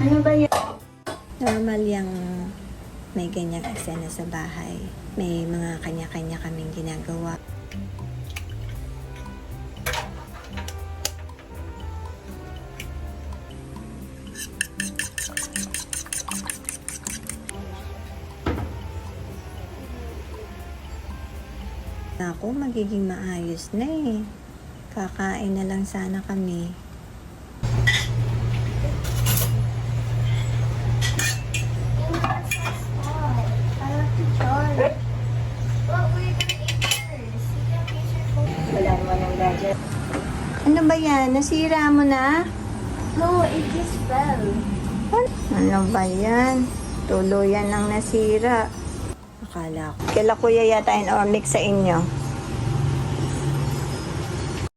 Ano ba yan? Normal yung may ganyang eksena sa bahay. May mga kanya-kanya kaming ginagawa. Ako, magiging maayos na eh. Kakain na lang sana kami. Wala naman ang gadget. Ano ba yan? Nasira mo na? No, it just fell. Ano ba yan? Tuluyan ng nasira. Akala ko. Kala kuya yata in or mix sa inyo.